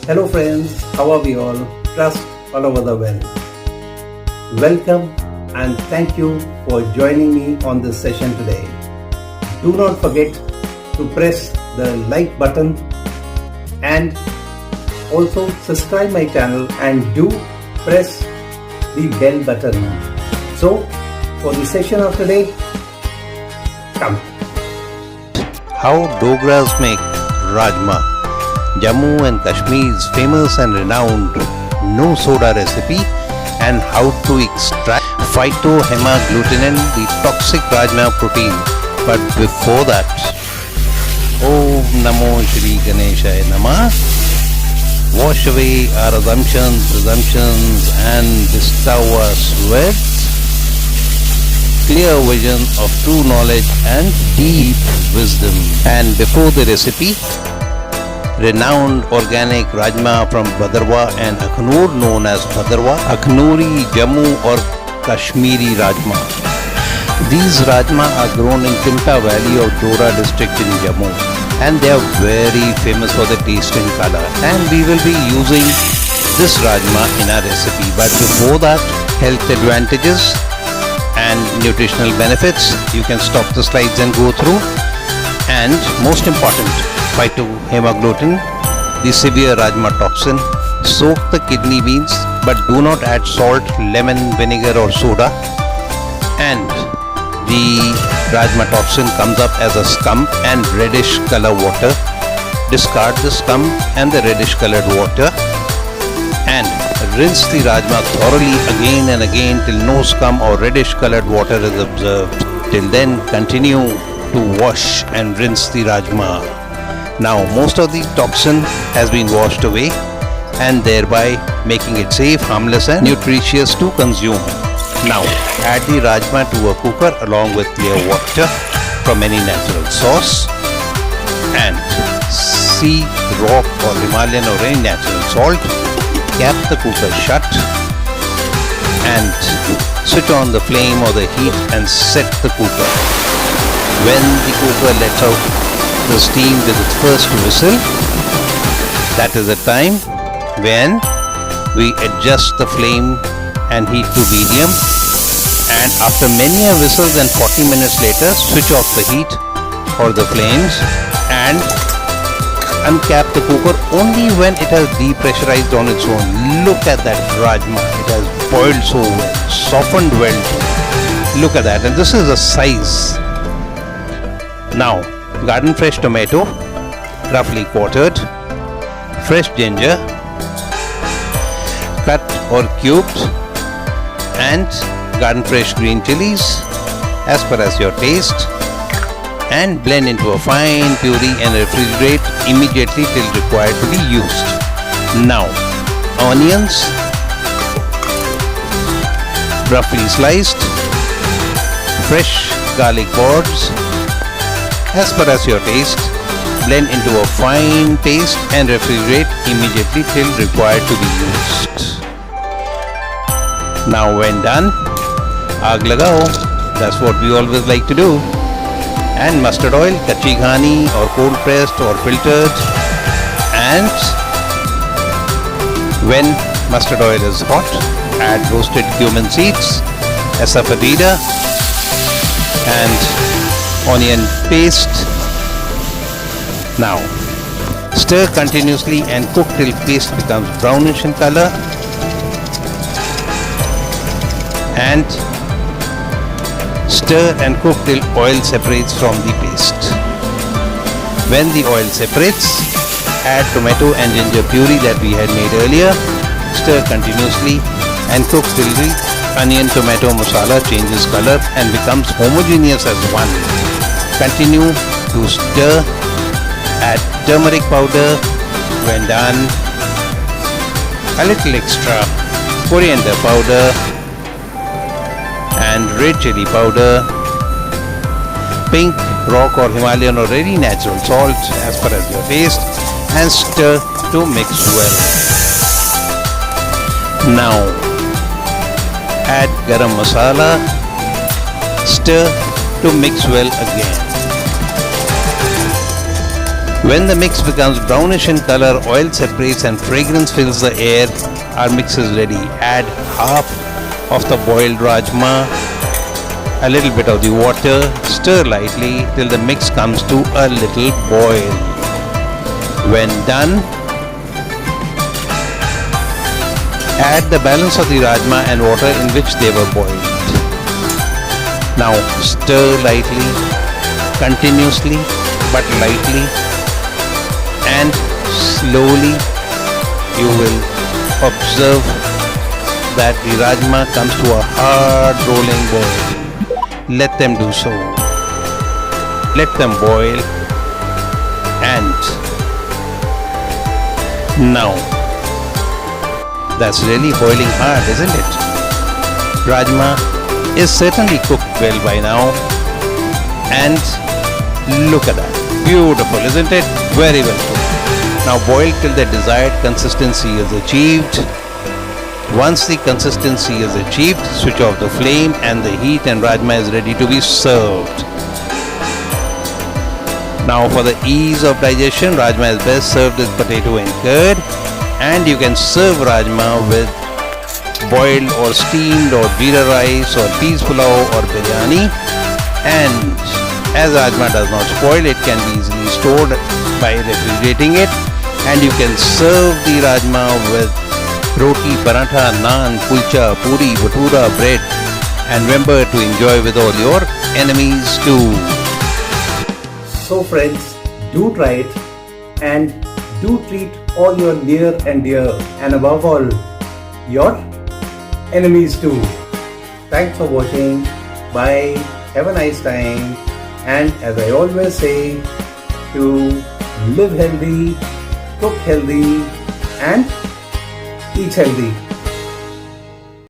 Hello friends, how are we all? Trust all over the world. Welcome and thank you for joining me on this session today. Do not forget to press the like button and also subscribe my channel and do press the bell button. So for the session of today, come. How Dogras make Rajma, Jammu and Kashmir's famous and renowned no soda recipe, and how to extract Phytohaemagglutinin, the toxic Rajma protein. But before that, Om Namo Shri Ganeshaya Namah. Wash away our assumptions and bestow us with clear vision of true knowledge and deep wisdom. And before the recipe, renowned organic Rajma from Bhadrawa and Akhnur, known as Bhadrawa, Akhnuri, Jammu or Kashmiri Rajma. These Rajma are grown in Timta Valley of Dogra district in Jammu, and they are very famous for the taste and color. And we will be using this Rajma in our recipe. But before that, health advantages and nutritional benefits, you can stop the slides and go through. And most important, Phytohaemagglutinin, the severe Rajma toxin. Soak the kidney beans, but do not add salt, lemon, vinegar or soda. And the Rajma toxin comes up as a scum and reddish color water. Discard the scum and the reddish colored water and rinse the Rajma thoroughly again and again till no scum or reddish colored water is observed. Till then, continue to wash and rinse the Rajma. Now most of the toxin has been washed away and thereby making it safe, harmless and nutritious to consume. Now add the Rajma to a cooker along with clear water from any natural source and sea, rock or Himalayan or any natural salt. Cap the cooker shut and switch on the flame or the heat and set the cooker. When the cooker lets out the steam with its first whistle, that is the time when we adjust the flame and heat to medium, and after many whistles and 40 minutes later, switch off the heat or the flames and uncap the cooker only when it has depressurized on its own. Look at that Rajma, it has boiled so well, softened well. Look at that, and this is the size. Now garden fresh tomato, roughly quartered, fresh ginger, cut or cubed, and garden fresh green chilies as per as your taste, and blend into a fine puree and refrigerate immediately till required to be used. Now onions, roughly sliced, fresh garlic pods as per as your taste, blend into a fine paste and refrigerate immediately till required to be used. Now when done, aag lagao, that's what we always like to do. And mustard oil, kachi ghani or cold pressed or filtered. And when mustard oil is hot, add roasted cumin seeds, asafoetida and onion paste. Now stir continuously and cook till paste becomes brownish in color and stir and cook till oil separates from the paste. When the oil separates, add tomato and ginger puree that we had made earlier. Stir continuously and cook till the onion tomato masala changes color and becomes homogeneous as one. Continue to stir. Add turmeric powder. When done, a little extra coriander powder and red chili powder, pink, rock or Himalayan or any natural salt as per as your taste, and stir to mix well. Now add garam masala, stir to mix well again. When the mix becomes brownish in color, oil separates and fragrance fills the air. Our mix is ready. Add half of the boiled rajma, a little bit of the water, stir lightly till the mix comes to a little boil. When done, add the balance of the rajma and water in which they were boiled. Now stir lightly, continuously but lightly, and slowly you will observe that the rajma comes to a hard rolling boil. Let them do so. Let them boil, and now that's really boiling hard, isn't it? Rajma is certainly cooked well by now, and look at that. Beautiful, isn't it? Very well cooked. Now boil till the desired consistency is achieved. Once the consistency is achieved, switch off the flame and the heat, and rajma is ready to be served. Now for the ease of digestion, rajma is best served with potato and curd, and you can serve rajma with boiled or steamed or jeera rice or peas pulao or biryani. And as rajma does not spoil, it can be easily stored by refrigerating it, and you can serve the rajma with roti, paratha, naan, kulcha, puri, bhatura, bread, and remember to enjoy with all your enemies too. So friends, do try it and do treat all your near and dear, and above all, your enemies too. Thanks for watching. Bye. Have a nice time. And as I always say, to live healthy, cook healthy, and eat healthy.